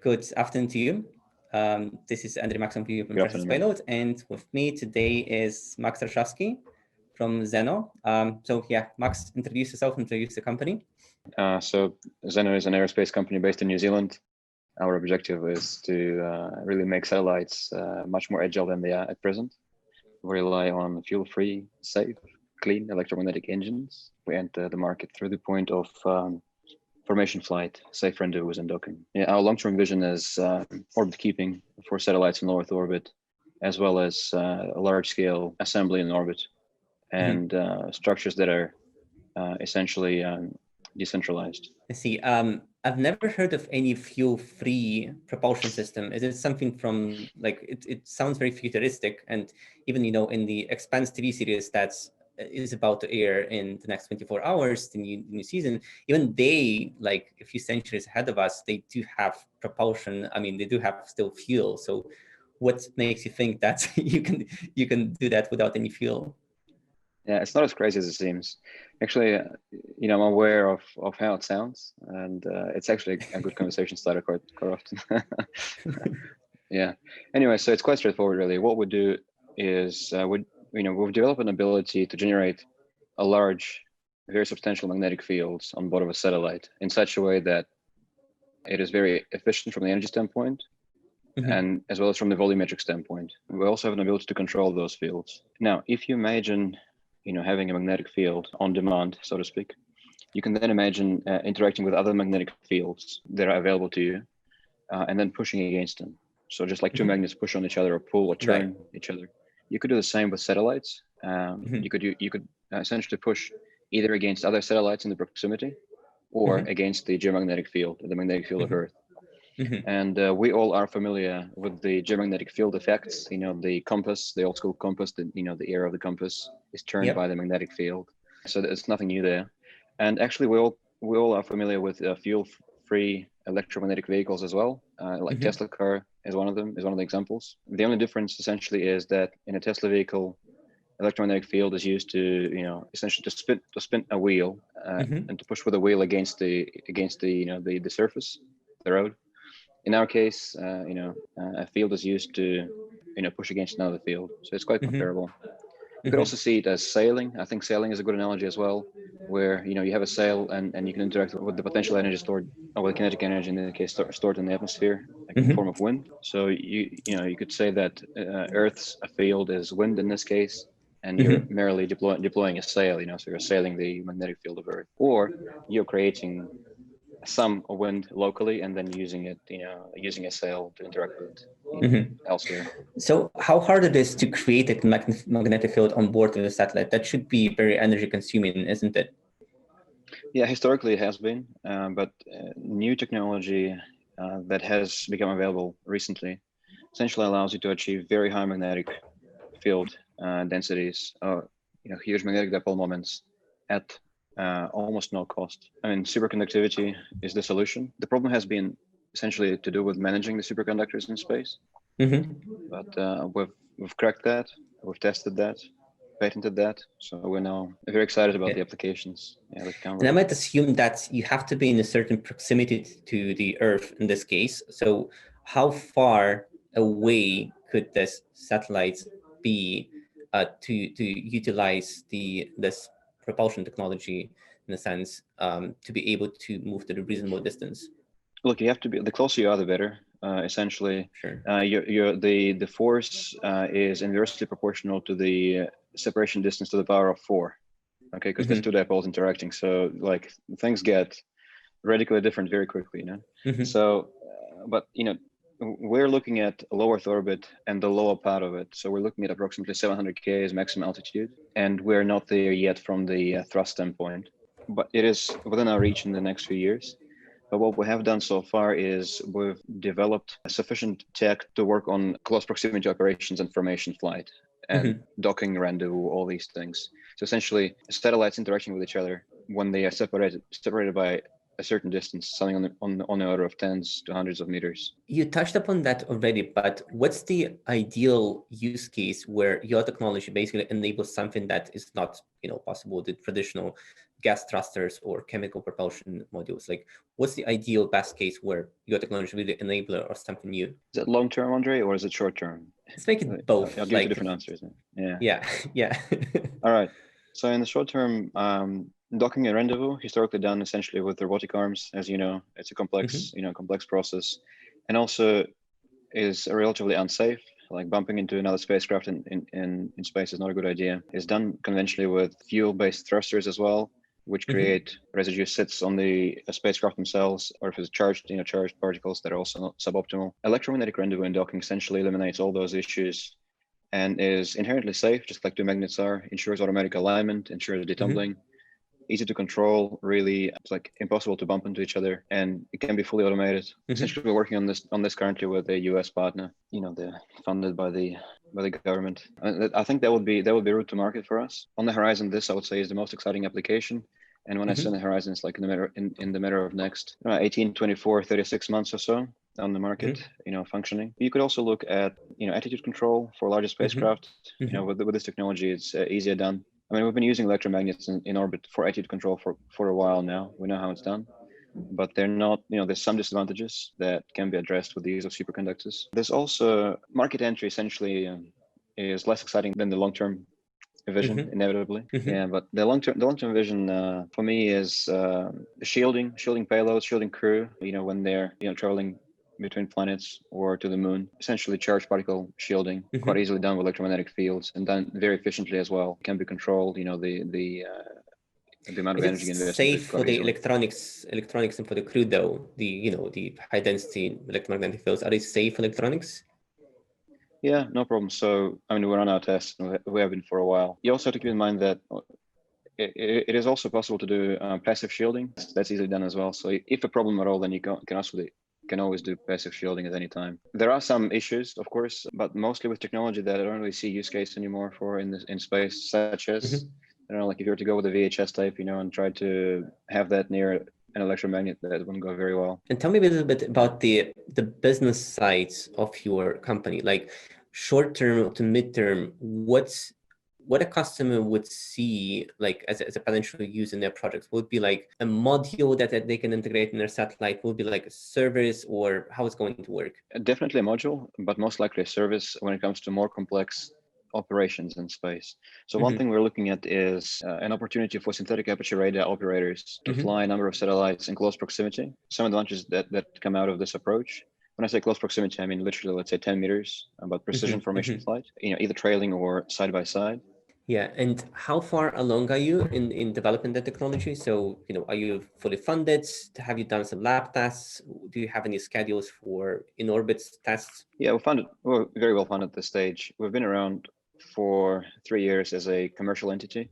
Good afternoon to you. This is Andrew Max from Payload, and with me today is Max Arshavsky from Zenno. Max, introduce yourself, introduce the company. So Zenno is an aerospace company based in New Zealand. Our objective is to really make satellites much more agile than they are at present. We rely on fuel-free, safe, clean electromagnetic engines. We enter the market through the point of formation flight, safe rendezvous, and docking. Our long-term vision is orbit keeping for satellites in low Earth orbit, as well as a large-scale assembly in orbit, and structures that are essentially decentralized. I see. I've never heard of any fuel-free propulsion system. Is it something from, like, it sounds very futuristic, and even, in the Expanse TV series that's is about to air in the next 24 hours, the new season, even they, like a few centuries ahead of us, they do have propulsion. I mean, they do have still fuel. So what makes you think that you can do that without any fuel? Yeah, it's not as crazy as it seems. Actually, I'm aware of how it sounds, and it's actually a good conversation starter quite often. Yeah. Anyway, so it's quite straightforward, really. What we do is we've developed an ability to generate a large, very substantial magnetic fields on board of a satellite in such a way that it is very efficient from the energy standpoint, and as well as from the volumetric standpoint. We also have an ability to control those fields. Now, if you imagine having a magnetic field on demand, so to speak, you can then imagine interacting with other magnetic fields that are available to you, and then pushing against them. So just like two magnets push on each other or pull or turn each other. You could do the same with satellites. You could essentially push either against other satellites in the proximity, or against the geomagnetic field, the magnetic field of Earth. And we all are familiar with the geomagnetic field effects. The compass, the old school compass, the arrow of the compass is turned by the magnetic field. So there's nothing new there. And actually, we all are familiar with fuel-free electromagnetic vehicles as well. Like Tesla car is one of them, is one of the examples. The only difference essentially is that in a Tesla vehicle, electromagnetic field is used to, essentially to spin a wheel and to push with a wheel against the surface, the road. In our case, a field is used to, push against another field. So it's quite comparable. You could also see it as sailing. I think sailing is a good analogy as well, where, you have a sail and you can interact with the potential energy stored, or with kinetic energy in the case stored in the atmosphere, like in the form of wind. So you could say that Earth's field is wind in this case, and you're merely deploying a sail, so you're sailing the magnetic field of Earth, or you're creating some wind locally and then using it, using a sail to interact with elsewhere. So how hard it is to create a magnetic field on board of the satellite? That should be very energy consuming, isn't it? Yeah, historically it has been, but new technology that has become available recently essentially allows you to achieve very high magnetic field densities, huge magnetic dipole moments at almost no cost. I mean, superconductivity is the solution. The problem has been essentially to do with managing the superconductors in space. But we've cracked that, we've tested that, patented that, so we're now very excited about the applications. And I might assume that you have to be in a certain proximity to the Earth in this case. So how far away could this satellite be to utilize this propulsion technology, in a sense, to be able to move to the reasonable distance? Look, you have to be, the closer you are, the better. Essentially, the force is inversely proportional to the separation distance to the power of 4. Okay, because there's two dipoles interacting. So like things get radically different very quickly, So, but we're looking at low Earth orbit and the lower part of it. So we're looking at approximately 700 K as maximum altitude, and we're not there yet from the thrust standpoint, but it is within our reach in the next few years. But what we have done so far is we've developed sufficient tech to work on close proximity operations and formation flight and docking, rendezvous, all these things. So essentially, satellites interacting with each other when they are separated by a certain distance, something on the order of tens to hundreds of meters. You touched upon that already, but what's the ideal use case where your technology basically enables something that is not, possible with the traditional gas thrusters or chemical propulsion modules? Like, what's the ideal best case where your technology will be the enabler or something new? Is it long term, Andre, or is it short term? Let's make it both. I'll give you two different answers. Yeah. Yeah. All right. So in the short term, docking and rendezvous, historically done essentially with robotic arms. As you know, it's a complex, complex process, and also is relatively unsafe. Like bumping into another spacecraft in space is not a good idea. It's done conventionally with fuel-based thrusters as well, which create residue sits on the spacecraft themselves, or if it's charged, charged particles that are also not suboptimal. Electromagnetic rendezvous and docking essentially eliminates all those issues and is inherently safe, just like two magnets are, ensures automatic alignment, ensures detumbling, easy to control, really, it's like impossible to bump into each other, and it can be fully automated. Essentially, we're working on this currently with a US partner, they're funded by the government. I think that would be route to market for us. On the horizon, this I would say is the most exciting application. And when I say on the horizon, it's like in the matter of next 18, 24, 36 months or so on the market, functioning. You could also look at, attitude control for larger spacecraft. With this technology, it's easier done. I mean, we've been using electromagnets in orbit for attitude control for a while now. We know how it's done, but they're not, there's some disadvantages that can be addressed with the use of superconductors. There's also market entry essentially is less exciting than the long-term vision, inevitably. Yeah, but the long-term vision for me is shielding payloads, shielding crew, when they're, traveling between planets or to the moon. Essentially charged particle shielding, quite easily done with electromagnetic fields and done very efficiently as well. Can be controlled, the amount of energy invested. Safe for the electronics and for the crew though, the high density electromagnetic fields, are they safe electronics? Yeah, no problem. So, I mean, we're on our tests, and we have been for a while. You also have to keep in mind that it is also possible to do passive shielding. That's easily done as well. So if a problem at all, then you can always do passive shielding at any time. There are some issues, of course, but mostly with technology that I don't really see use case anymore for in space, such as, I don't know, like if you were to go with a VHS type, and try to have that near an electromagnet, that wouldn't go very well. And tell me a little bit about the business side of your company, like short term to midterm. What a customer would see like as a potential use in their projects? Would it be like a module that they can integrate in their satellite? Would it be like a service, or how it's going to work? Definitely a module, but most likely a service when it comes to more complex operations in space. So one thing we're looking at is an opportunity for synthetic aperture radar operators to fly a number of satellites in close proximity. Some advantages that come out of this approach. When I say close proximity, I mean literally, let's say 10 meters, about precision formation flight, either trailing or side by side. Yeah, and how far along are you in developing the technology? So, are you fully funded? Have you done some lab tests? Do you have any schedules for in-orbit tests? Yeah, we're very well funded at this stage. We've been around for 3 years as a commercial entity,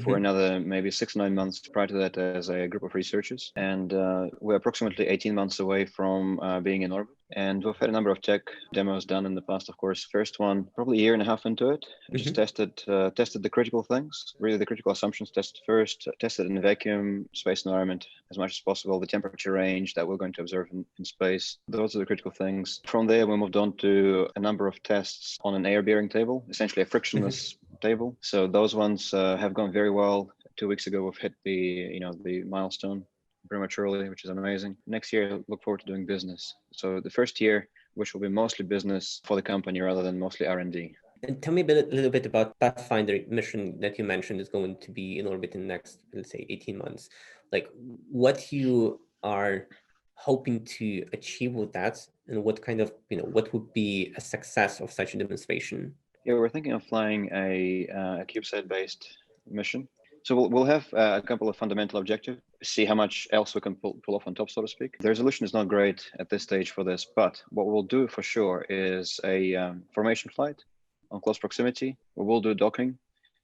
for another maybe 6-9 months prior to that as a group of researchers. And we're approximately 18 months away from being in orbit. And we've had a number of tech demos done in the past, of course. First one, probably a year and a half into it, just tested the critical things, really the critical assumptions tested first, tested in a vacuum space environment as much as possible, the temperature range that we're going to observe in space. Those are the critical things. From there, we moved on to a number of tests on an air-bearing table, essentially a frictionless table. So those ones have gone very well. 2 weeks ago, we've hit the milestone prematurely, which is amazing. Next year, look forward to doing business. So the first year, which will be mostly business for the company rather than mostly R&D. And tell me a little bit about Pathfinder mission that you mentioned is going to be in orbit in the next, let's say, 18 months. Like what you are hoping to achieve with that, and what kind of, what would be a success of such a demonstration? Yeah, we're thinking of flying a CubeSat-based mission. So we'll have a couple of fundamental objectives, see how much else we can pull off on top, so to speak. The resolution is not great at this stage for this, but what we'll do for sure is a formation flight on close proximity. We will do docking.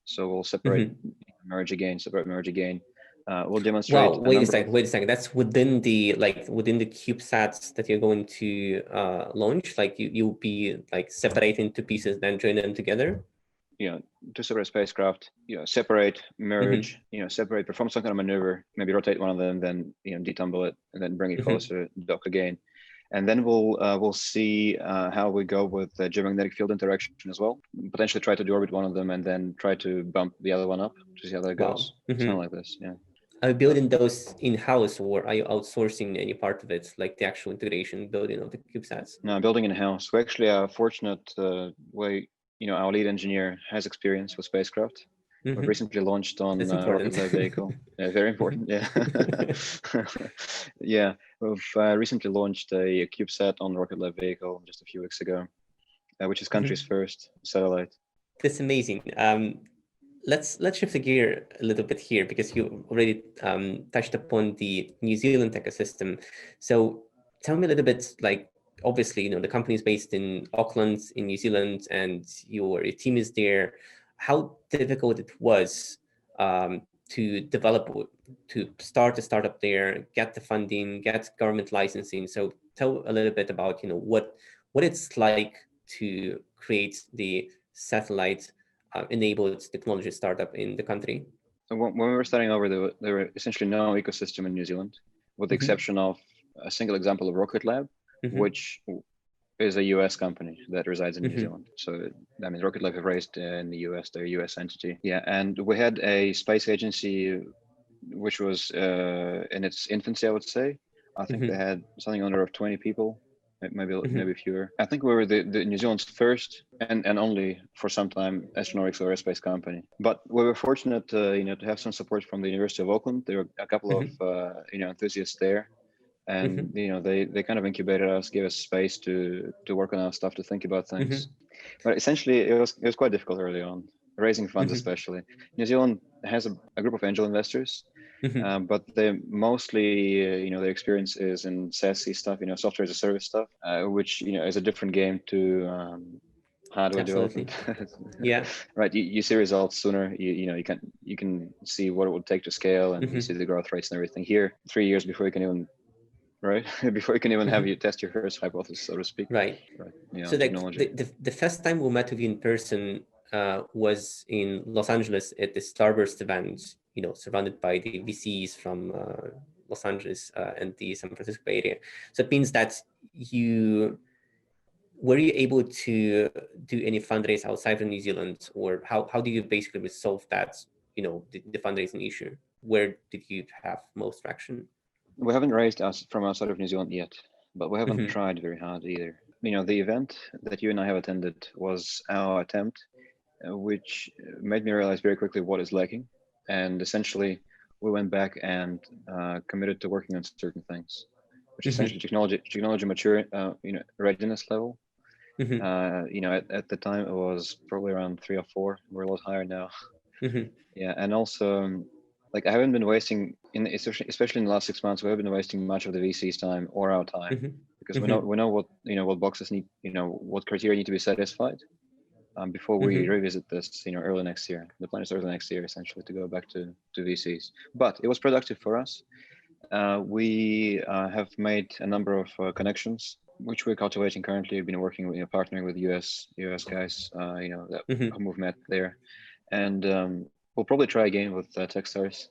So we'll separate, merge again. We'll demonstrate. Wow, wait a second. That's within the CubeSats that you're going to launch. Like you'll be like separating into pieces, then join them together. two separate spacecraft, separate, merge, separate, perform some kind of maneuver, maybe rotate one of them, then detumble it, and then bring it closer, dock again. And then we'll see how we go with the geomagnetic field interaction as well. Potentially try to deorbit one of them and then try to bump the other one up to see how that goes. Something like this, yeah. Are you building those in-house, or are you outsourcing any part of it, like the actual integration building of the CubeSats? No, building in-house. We actually are fortunate way, our lead engineer has experience with spacecraft. We've recently launched on Rocket Lab vehicle. Yeah, very important. Yeah, yeah. We've recently launched a CubeSat on Rocket Lab vehicle just a few weeks ago, which is country's first satellite. That's amazing. Let's shift the gear a little bit here, because you already touched upon the New Zealand ecosystem. So tell me a little bit, like, obviously, the company is based in Auckland in New Zealand, and your team is there. How difficult it was to develop, to start a startup there, get the funding, get government licensing. So tell a little bit about what it's like to create the satellite enabled technology startup in the country. So when we were starting over, there were essentially no ecosystem in New Zealand, with the exception of a single example of Rocket Lab, which is a US company that resides in New Zealand. So that means Rocket Lab have raised in the US, their US entity. Yeah, and we had a space agency which was in its infancy, I would say. I think they had something under of 20 people, maybe fewer. I think we were the New Zealand's first and only, for some time, astronautics or aerospace company. But we were fortunate to have some support from the University of Auckland. There were a couple of enthusiasts there, and they kind of incubated us, gave us space to work on our stuff, to think about things. But essentially, it was quite difficult early on, raising funds especially. New Zealand has a group of angel investors. But they mostly, their experience is in SaaS stuff, software as a service stuff, which is a different game to hardware development. Yeah, right. You see results sooner. You can see what it would take to scale, and you see the growth rates and everything. Here, 3 years before you can even before you can even have you test your first hypothesis, so to speak. Right. So like the first time we met with you in person was in Los Angeles at the Starburst event, surrounded by the VCs from Los Angeles and the San Francisco Bay Area. So it means that were you able to do any fundraise outside of New Zealand, or how do you basically resolve that, the fundraising issue? Where did you have most traction? We haven't raised us from outside of New Zealand yet, but we haven't tried very hard either. The event that you and I have attended was our attempt, which made me realize very quickly what is lacking. And essentially, we went back and committed to working on certain things, which is essentially technology mature, readiness level. At the time it was probably around 3 or 4. We're a lot higher now. Yeah, and also, like, I haven't been wasting, especially in the last 6 months, we haven't been wasting much of the VC's time or our time, because we know what what boxes need, what criteria need to be satisfied. Before we revisit this, early next year. The plan is early next year, essentially, to go back to VCs. But it was productive for us. We have made a number of connections, which we're cultivating currently. We've been working with, partnering with US guys, whom we've met there, and we'll probably try again with Techstars.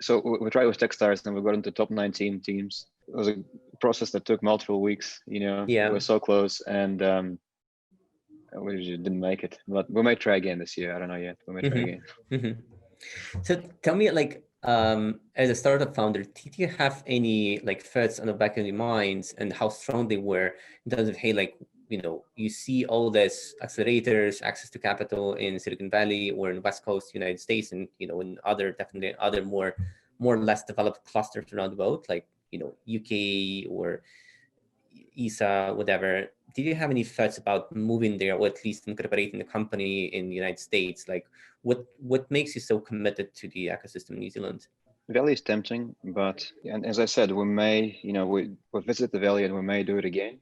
So we tried with Techstars, and we got into top 19 teams. It was a process that took multiple weeks. We were so close, and we didn't make it, but we might try again this year. I don't know yet. We might try again. So tell me, like, as a startup founder, did you have any thoughts on the back of your minds, and how strong they were in terms of, hey, like, you see all this accelerators, access to capital in Silicon Valley or in West Coast United States, and in other more or less developed clusters around the world, like UK or ESA, whatever. Did you have any thoughts about moving there, or at least incorporating the company in the United States? Like, what makes you so committed to the ecosystem in New Zealand? The Valley is tempting, but, and as I said, we may, we visit the Valley and we may do it again.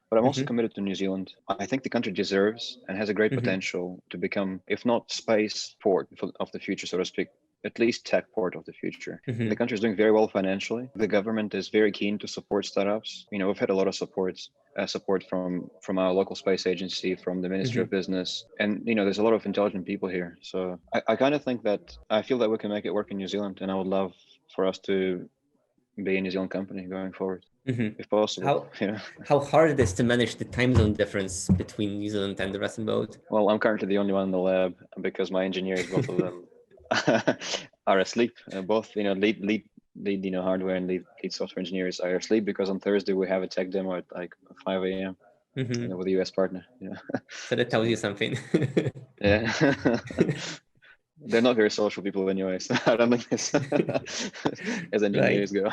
But I'm also committed to New Zealand. I think the country deserves and has a great potential to become, if not space port of the future, so to speak. at least tech port of the future. Mm-hmm. The country is doing very well financially. The government is very keen to support startups. We've had a lot of support from our local space agency, from the Ministry of Business, and there's a lot of intelligent people here. So I kind of think that I feel that we can make it work in New Zealand, and I would love for us to be a New Zealand company going forward, if possible. How hard it is to manage the time zone difference between New Zealand and the rest of the world? Well, I'm currently the only one in the lab because my engineers, both of them, are asleep. Both lead hardware and lead software engineers are asleep because on Thursday we have a tech demo at like 5 a.m. With a US partner. So that tells you something. Yeah. They're not very social people anyway, so I don't think this as engineers go.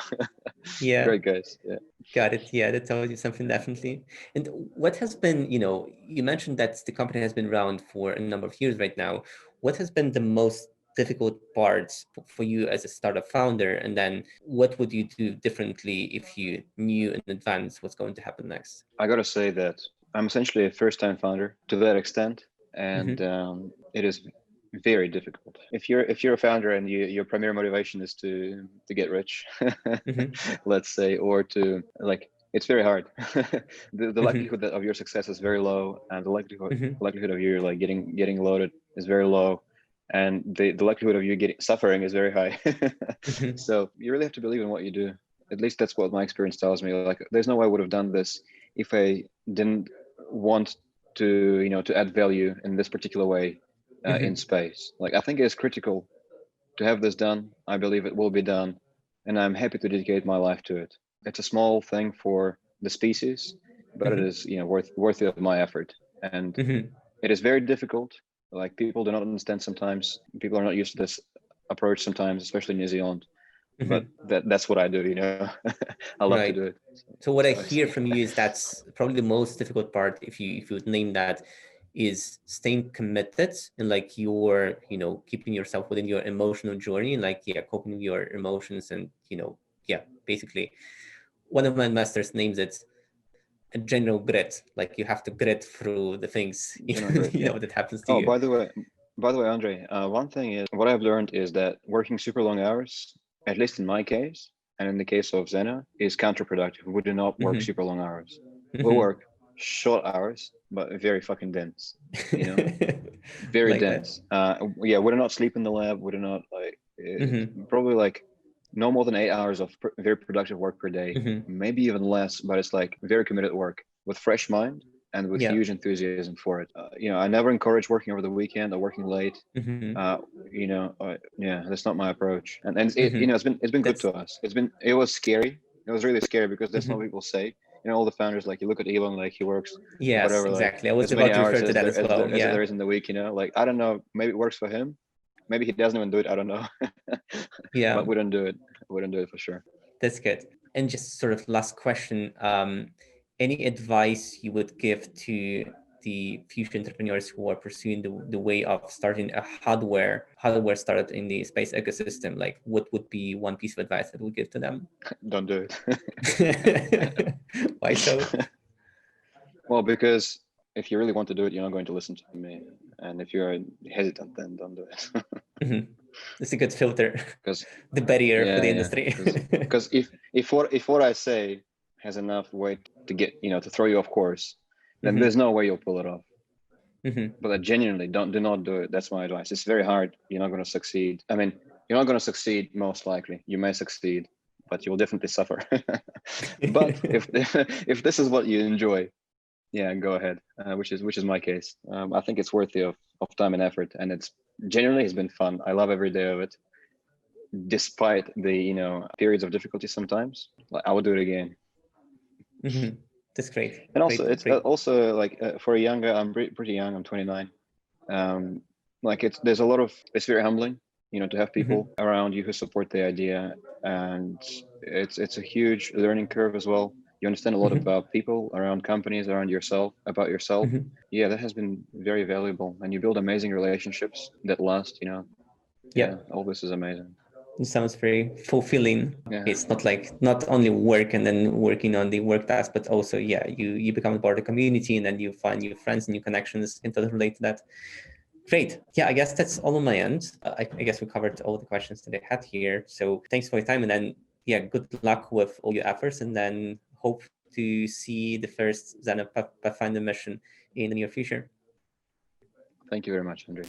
Yeah. Great guys. Yeah. Got it. Yeah, that tells you something definitely. And what has been, you mentioned that the company has been around for a number of years right now. What has been the most difficult part for you as a startup founder? And then what would you do differently if you knew in advance what's going to happen next? I got to say that I'm essentially a first-time founder to that extent, and it is very difficult. If you're a founder and your primary motivation is to get rich, let's say, or to it's very hard. the likelihood of your success is very low, and the likelihood of you getting loaded is very low, and the likelihood of you suffering is very high. So you really have to believe in what you do. At least that's what my experience tells me. Like, there's no way I would have done this if I didn't want to add value in this particular way. In space. I think it's critical to have this done. I believe it will be done, and I'm happy to dedicate my life to it. It's a small thing for the species, but it is worthy of my effort. And it is very difficult. People do not understand sometimes. People are not used to this approach sometimes, especially in New Zealand. But that's what I do. I love to do it. So what I hear from you is that's probably the most difficult part, if you would name that, is staying committed and you're keeping yourself within your emotional journey and coping with your emotions, and basically one of my masters names it a general grit. You have to grit through the things that happens to you. By the way, Andre, one thing is what I've learned is that working super long hours, at least in my case and in the case of Zenno, is counterproductive. We do not work super long hours. We work short hours, but very fucking dense, very dense. We do not sleep in the lab. We do not probably no more than 8 hours of very productive work per day, maybe even less, but it's very committed work with fresh mind and with huge enthusiasm for it. I never encourage working over the weekend or working late. That's not my approach. And it's been good to us. It was scary. It was really scary because that's not what people say. All the founders, you look at Elon, he works whatever. Exactly. I was about to refer to that as well. As there is in the week, I don't know, maybe it works for him. Maybe he doesn't even do it. I don't know. But we don't do it. We don't do it for sure. That's good. And just sort of last question, any advice you would give to the future entrepreneurs who are pursuing the way of starting a hardware startup in the space ecosystem? What would be one piece of advice that would give to them? Don't do it. Why so? Well, because if you really want to do it, you're not going to listen to me. And if you're hesitant, then don't do it. It's a good filter. Because the barrier for the industry. Because if what I say has enough weight to get to throw you off course, then there's no way you'll pull it off. But I genuinely do not do it. That's my advice. It's very hard. You're not going to succeed. I mean, you're not going to succeed most likely. You may succeed, but you'll definitely suffer. But if this is what you enjoy, go ahead. Which is my case. I think it's worthy of time and effort, and it's genuinely has been fun. I love every day of it, despite the periods of difficulty. Sometimes I would do it again. That's great. And also, it's also for a younger, I'm pretty young. I'm 29. There's a lot of, it's very humbling, to have people around you who support the idea, and it's a huge learning curve as well. You understand a lot about people, around companies, around yourself, about yourself. Yeah, that has been very valuable, and you build amazing relationships that last. All this is amazing. It sounds very fulfilling. It's not only work and then working on the work task, but also you become a part of the community, and then you find new friends and new connections and totally relate to that. Great. Yeah, I guess that's all on my end. I guess we covered all the questions that I had here. So thanks for your time. And then, yeah, good luck with all your efforts. And then hope to see the first Zenno Pathfinder mission in the near future. Thank you very much, Andre.